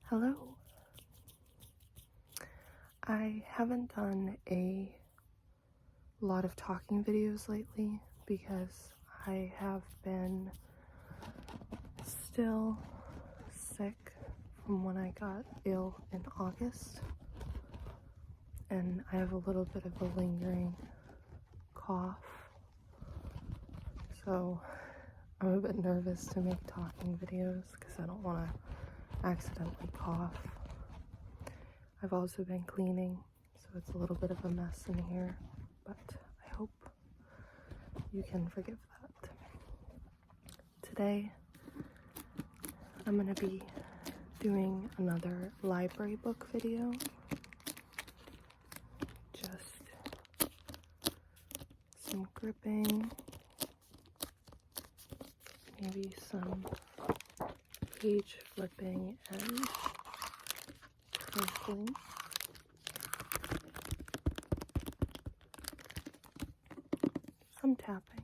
Hello. I haven't done a lot of talking videos lately because I have been still sick from when I got ill in August, and I have a little bit of a lingering cough, so I'm a bit nervous to make talking videos because I don't want to accidentally cough. I've also been cleaning, so it's a little bit of a mess in here, but I hope you can forgive that. Today, I'm going to be doing another library book video. Just some gripping, maybe some page flipping and crinkling. Some tapping.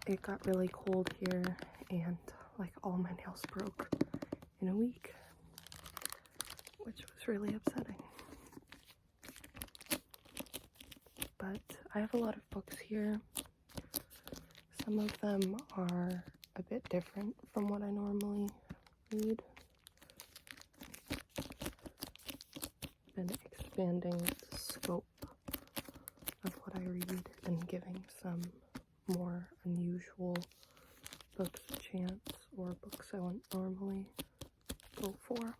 It got really cold here, and like all my nails broke in a week, which was really upsetting. But I have a lot of books here. Some of them are a bit different from what I normally read. Been expanding the scope of what I read and giving some more unusual books a chance, or books I wouldn't normally go for.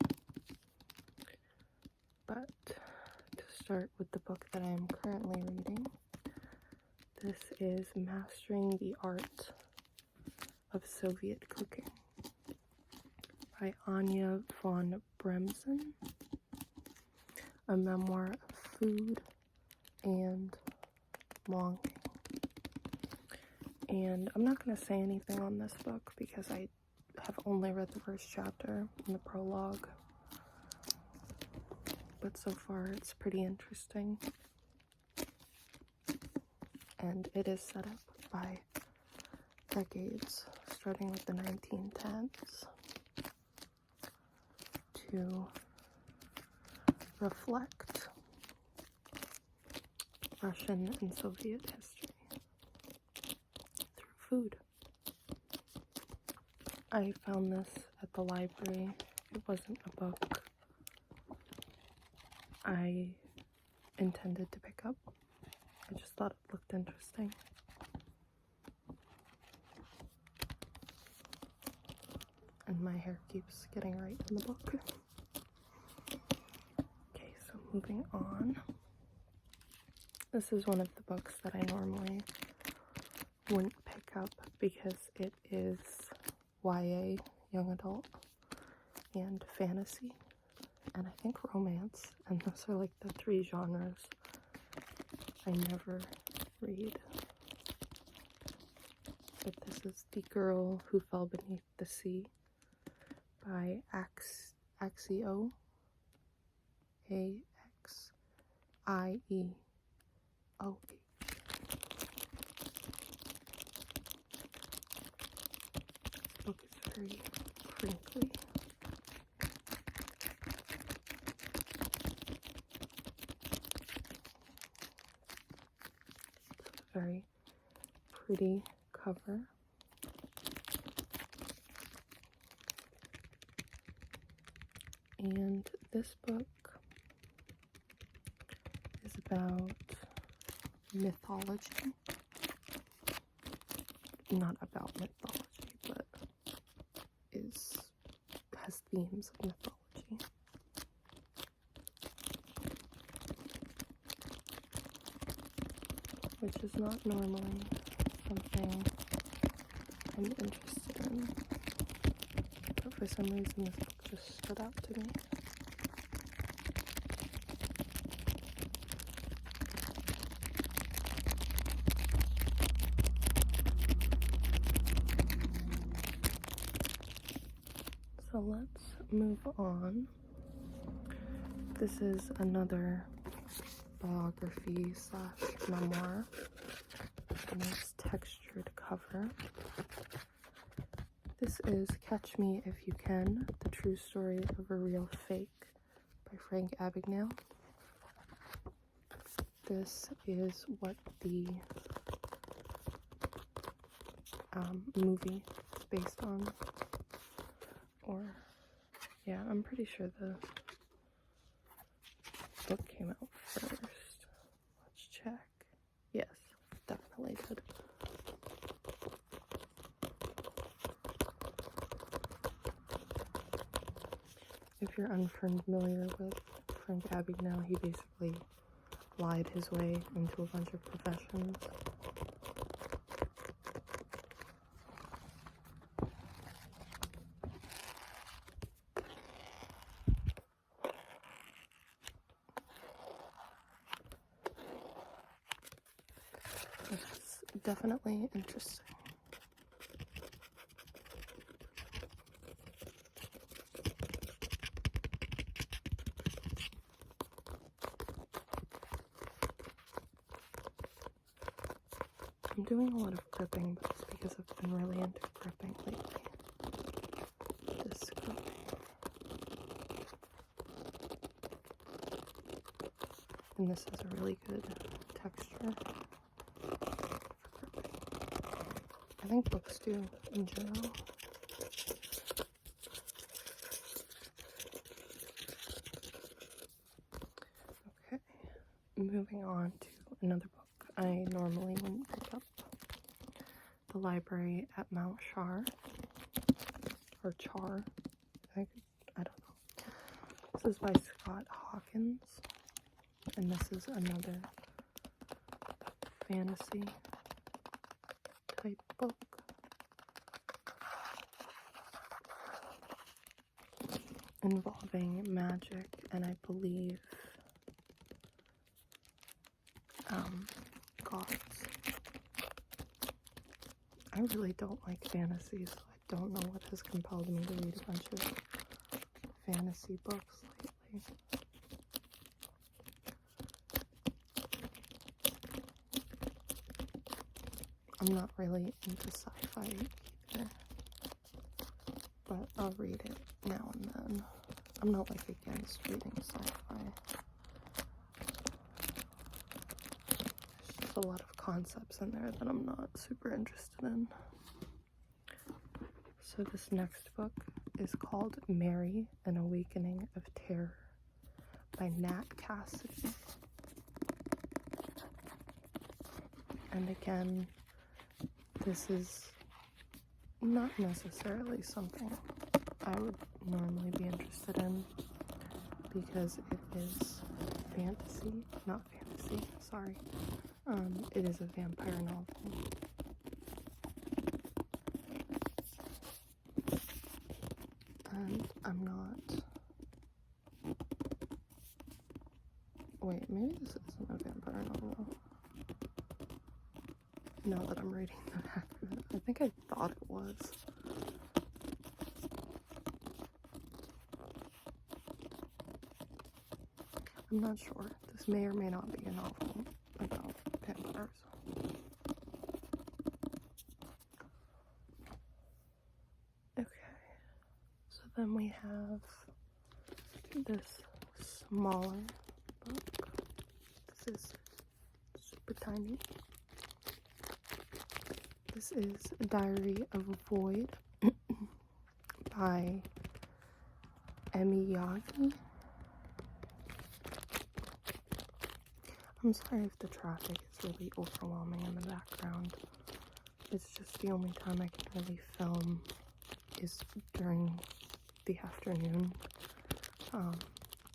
But to start with the book that I am currently reading, this is Mastering the Art of Soviet Cooking by Anya von Bremzen, a memoir of food and longing. And I'm not going to say anything on this book because I have only read the first chapter and the prologue, but so far it's pretty interesting. And it is set up by decades, starting with the 1910s, to reflect Russian and Soviet history through food. I found this at the library. It wasn't a book I intended to pick up. I just thought it looked interesting. And my hair keeps getting right in the book. Okay, so moving on. This is one of the books that I normally wouldn't pick up because it is YA, young adult, and fantasy, and I think romance, and those are like the three genres I never read. But this is The Girl Who Fell Beneath the Sea by Axio, A-X-I-E-O-H. This book is very crinkly. It's a very pretty cover. And this book is about mythology. Not about mythology, but has themes of mythology. Which is not normally something I'm interested in. But for some reason this book just stood out to me. So let's move on. This is another biography / memoir. A nice textured cover. This is Catch Me If You Can, The True Story of a Real Fake by Frank Abagnale. This is what the movie is based on. Or, yeah, I'm pretty sure the book came out first. Let's check. Yes, definitely did. If you're unfamiliar with Frank Abagnale, he basically lied his way into a bunch of professions. It's definitely interesting. I'm doing a lot of gripping, but it's because I've been really into gripping lately. This gripping. And this has a really good texture for gripping. I think books do in general. Okay, moving on to another book I normally wouldn't pick up. The Library at Mount Char, or Char, I don't know. This is by Scott Hawkins, and this is another fantasy type book. Involving magic, and I believe gods. I really don't like fantasy, so I don't know what has compelled me to read a bunch of fantasy books lately. I'm not really into sci-fi either, but I'll read it now and then. I'm not like against reading sci-fi. There's just a lot of concepts in there that I'm not super interested in. So this next book is called Mary, An Awakening of Terror by Nat Cassidy. And again, this is not necessarily something I would normally be interested in because it is fantasy, not fantasy, sorry. It is a vampire novel. And I'm not... Wait, maybe this isn't a vampire novel. Now that I'm reading the back of it, I think I thought it was. I'm not sure. This may or may not be a novel about vampires. Okay, so then we have this smaller book. This is super tiny. This is Diary of a Void by Emiyagi. I'm sorry if the traffic is really overwhelming in the background. It's just the only time I can really film is during the afternoon,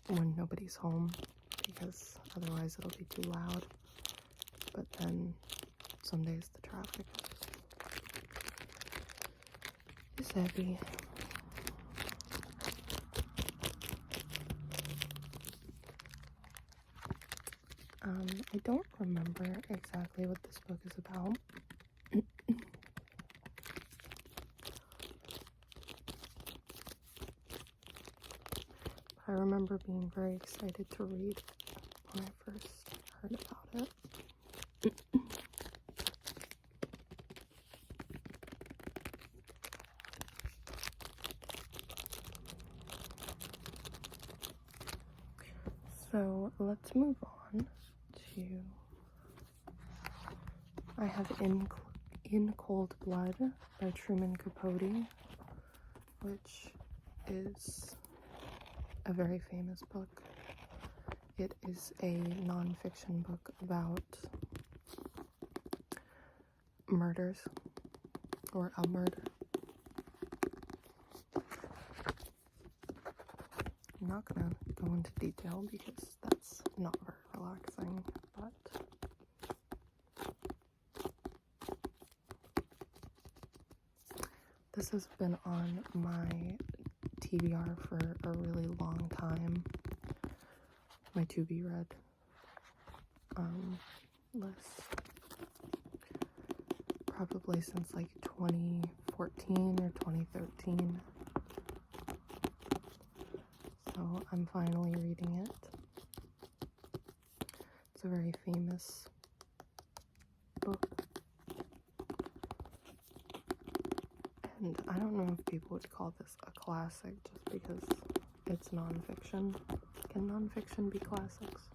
when nobody's home, because otherwise it'll be too loud. But then some days the traffic is heavy. I don't remember exactly what this book is about. I remember being very excited to read when I first heard about it. So let's move on to, I have In Cold Blood by Truman Capote, which is a very famous book. It is a non-fiction book about murders, or a murder. I'm not gonna go into detail because that's not very relaxing, but this has been on my TBR for a really long time. My to be read list. Probably since like 2014 or 2013. So I'm finally reading it. It's a very famous book. And I don't know if people would call this a classic just because it's nonfiction. Can nonfiction be classics?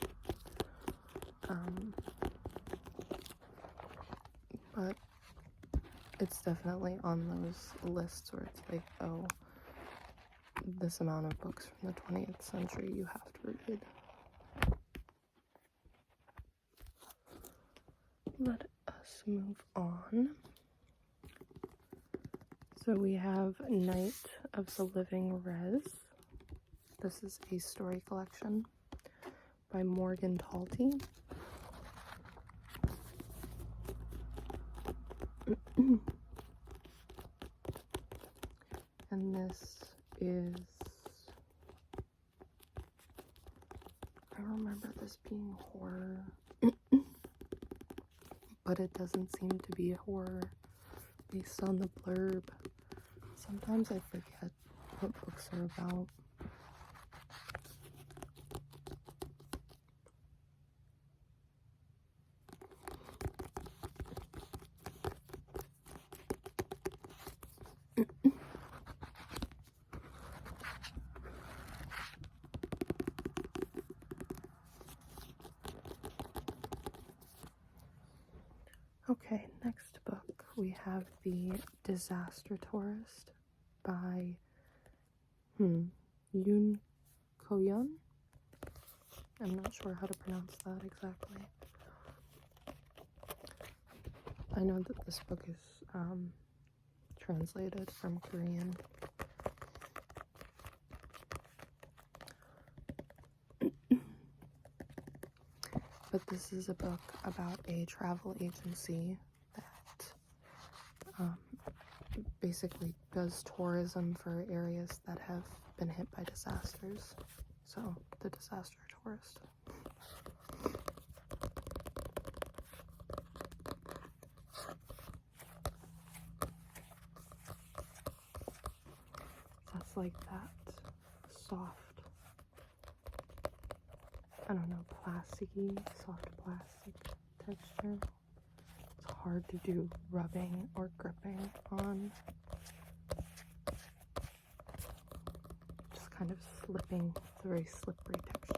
But it's definitely on those lists where it's like, oh, this amount of books from the 20th century you have to read. Let us move on. So we have Night of the Living Rez. This is a story collection by Morgan Talty. And this is, I remember this being horror, but it doesn't seem to be horror based on the blurb. Sometimes I forget what books are about. Okay, next book we have The Disaster Tourist by Yoon Ko-yeon. I'm not sure how to pronounce that exactly. I know that this book is translated from Korean. But this is a book about a travel agency that basically does tourism for areas that have been hit by disasters. So, The Disaster Tourist. That's like that soft, I don't know, plasticky, soft plastic texture. It's hard to do rubbing or gripping on. Just kind of slipping. It's a very slippery texture.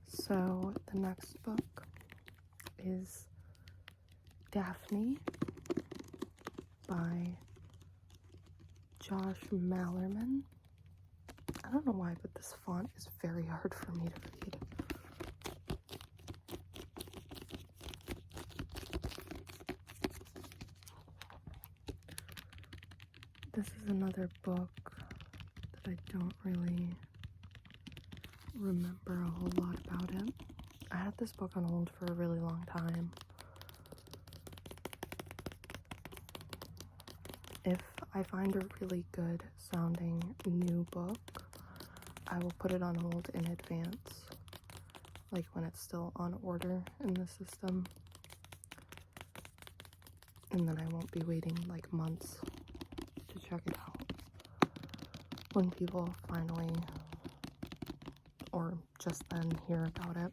So the next book is Daphne by Josh Mallerman. I don't know why, but this font is very hard for me to read. This is another book that I don't really remember a whole lot about it. I had this book on hold for a really long time. If I find a really good sounding new book, I will put it on hold in advance, like when it's still on order in the system, and then I won't be waiting like months to check it out when people finally, or just then, hear about it.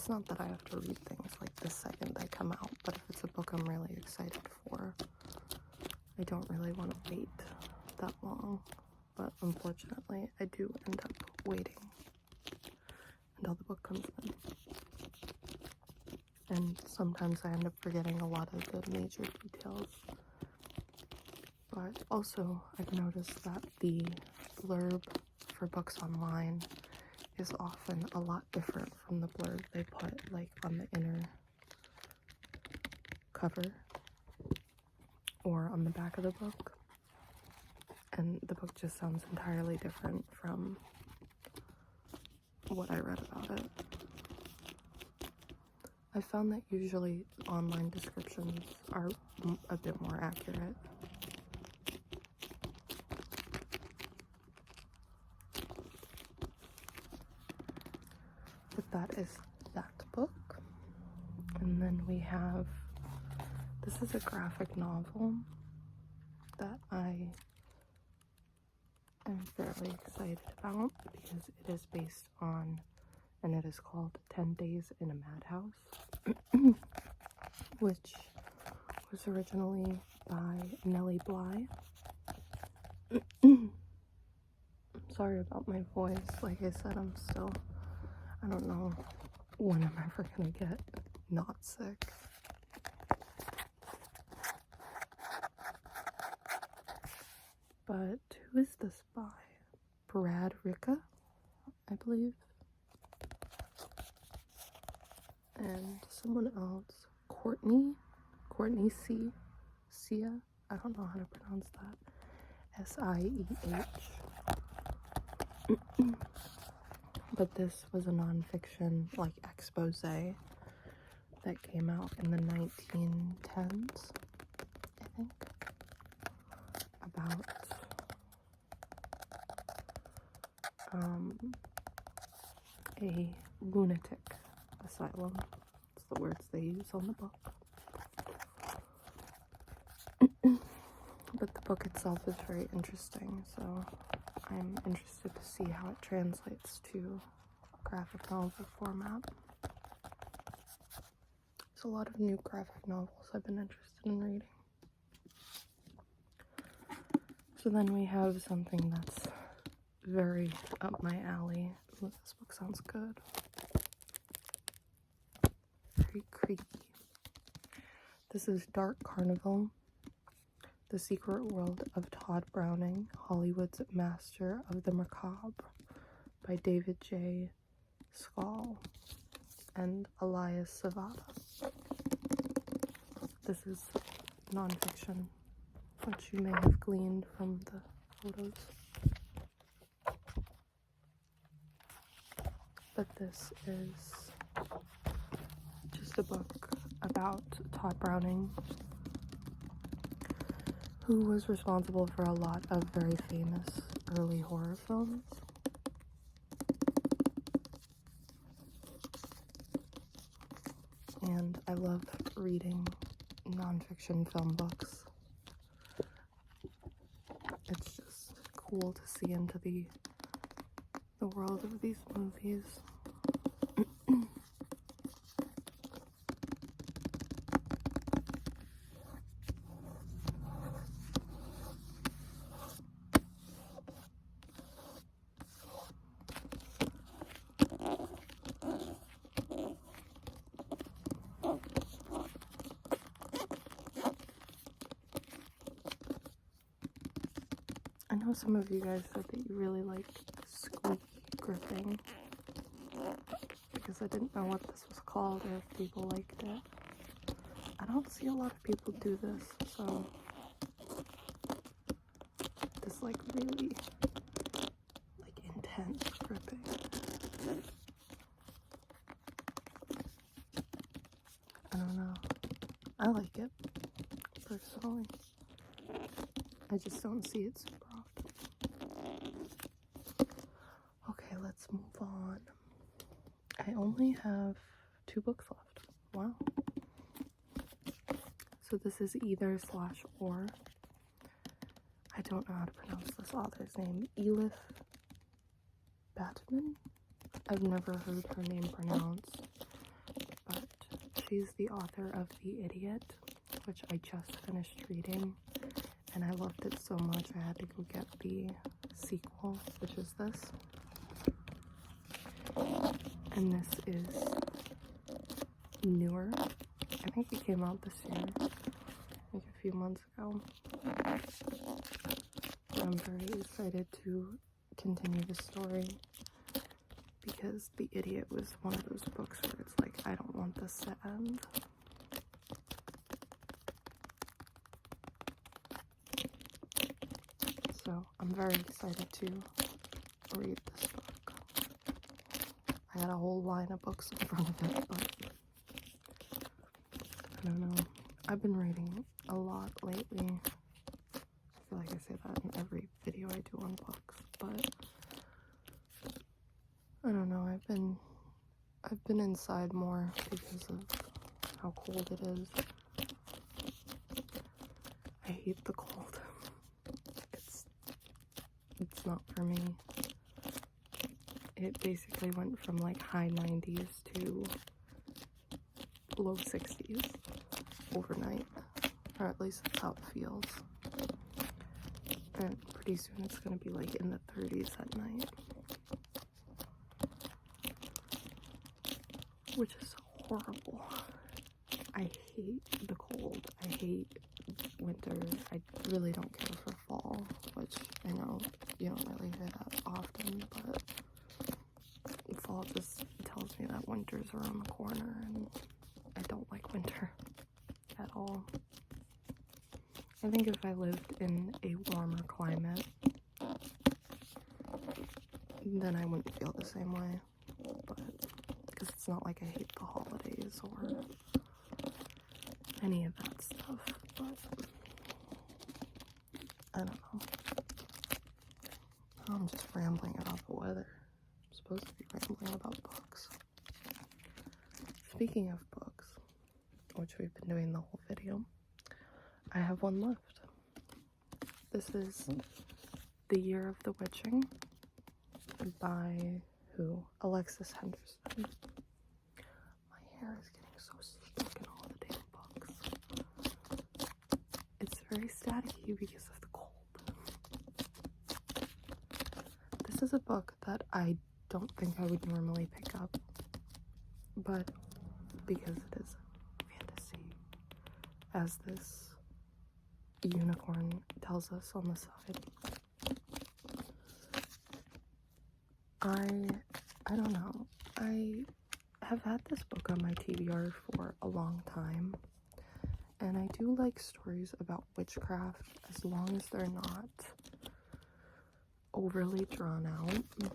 it's not that I have to read things like the second they come out, but if it's a book I'm really excited for, I don't really want to wait that long. But unfortunately, I do end up waiting until the book comes in. And sometimes I end up forgetting a lot of the major details. But also, I've noticed that the blurb for books online is often a lot different from the blurb they put, like, on the inner cover or on the back of the book. And the book just sounds entirely different from what I read about it. I found that usually online descriptions are a bit more accurate. But that is that book. And then we have, this is a graphic novel that I am fairly excited about because it is based on, and it is called 10 Days in a Madhouse, which was originally by Nellie Bly. I'm sorry about my voice. Like I said, I don't know when I'm ever gonna get not sick. But who is this by? Brad Ricca, I believe. And someone else, Courtney Sia, I don't know how to pronounce that, Sieh. But this was a nonfiction, like, expose that came out in the 1910s, I think, about a lunatic asylum. That's the words they use on the book. But the book itself is very interesting, so I'm interested to see how it translates to graphic novel format. There's a lot of new graphic novels I've been interested in reading. So then we have something that's very up my alley. Ooh, this book sounds good. Very creepy. This is Dark Carnival, The Secret World of Todd Browning, Hollywood's Master of the Macabre, by David J. Schall and Elias Savada. This is nonfiction, which you may have gleaned from the photos. But this is just a book about Todd Browning, who was responsible for a lot of very famous early horror films. And I love reading nonfiction film books. It's just cool to see into the world of these movies. I know some of you guys said that you really like squeaky gripping, because I didn't know what this was called or if people liked it. I don't see a lot of people do this, so this like really like intense gripping. I don't know. I like it personally. I just don't see it super often. Okay, let's move on. I only have 2 books left. Wow. So this is either/or. I don't know how to pronounce this author's name. Elif Batman? I've never heard her name pronounced. she's the author of The Idiot, which I just finished reading, and I loved it so much I had to go get the sequel, which is this. And this is newer. I think it came out this year, like a few months ago. I'm very excited to continue the story because The Idiot was one of those books where it's like, I don't want this to end. So I'm very excited to read this book. I had a whole line of books in front of it, but I don't know. I've been reading a lot lately. I feel like I say that in every video I do on books, but I don't know. I've been inside more because of how cold it is. I hate the cold. It's not for me. It basically went from like high 90s to low 60s overnight, or at least that's how it feels. And pretty soon it's gonna be like in the 30s at night, which is horrible. I hate the cold. I hate winter. I really don't care for fall, which I know you don't really hear that often, but fall just tells me that winter's around the corner, and I don't like winter at all. I think if I lived in a warmer climate, then I wouldn't feel the same way, but because it's not like I hate the holidays or any of that stuff, but I don't know. I'm just rambling about the weather. I'm supposed to be rambling about books. Speaking of books, which we've been doing the whole video, I have one left. This is The Year of the Witching by who? Alexis Henderson. My hair is getting so stuck in all the damn books. It's very staticky because of the cold. This is a book that I don't think I would normally pick up, but because it is fantasy, as this unicorn tells us on the side, I don't know. I have had this book on my TBR for a long time, and I do like stories about witchcraft as long as they're not overly drawn out.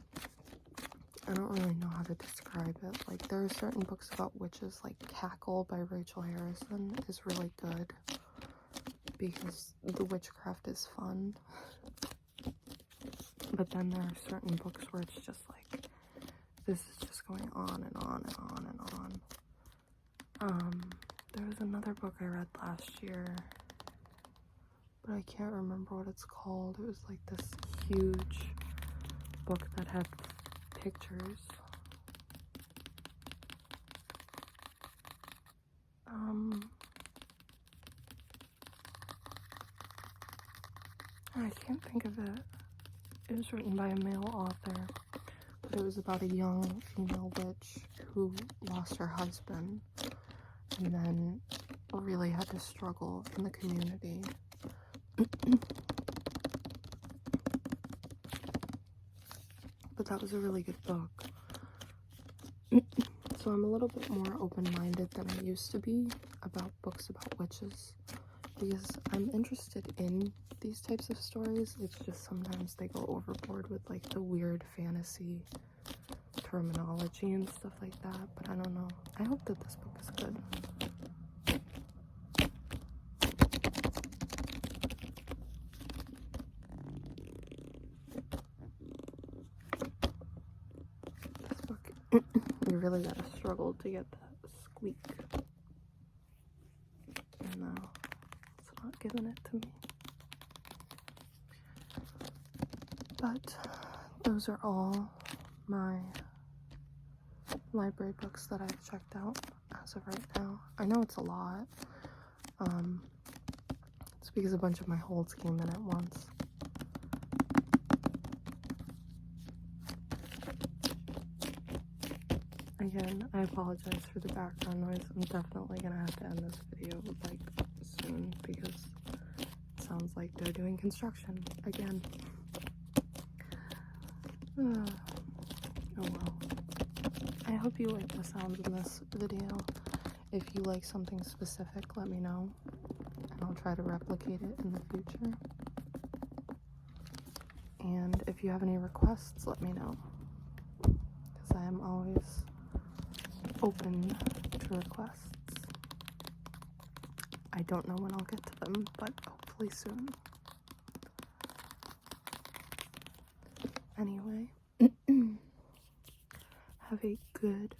I don't really know how to describe it. Like, there are certain books about witches, like Cackle by Rachel Harrison is really good because the witchcraft is fun. But then there are certain books where it's just like, this is just going on and on and on and on. There was another book I read last year, but I can't remember what it's called. It was like this huge book that had pictures. I can't think of it. It was written by a male author, but it was about a young female witch who lost her husband and then really had to struggle in the community. But that was a really good book. So I'm a little bit more open-minded than I used to be about books about witches, because I'm interested in these types of stories. It's just sometimes they go overboard with like the weird fantasy terminology and stuff like that, but I don't know. I hope that this book is good. This book, you really gotta struggle to get that squeak. And now it's not giving it to me. But those are all my library books that I've checked out as as of right now. I know it's a lot. It's because a bunch of my holds came in at once. Again, I apologize for the background noise. I'm definitely gonna have to end this video like soon because it sounds like they're doing construction again. Oh well. I hope you like the sounds in this video. If you like something specific, let me know, and I'll try to replicate it in the future. And if you have any requests, let me know, because I am always open to requests. I don't know when I'll get to them, but hopefully soon. Anyway, have a good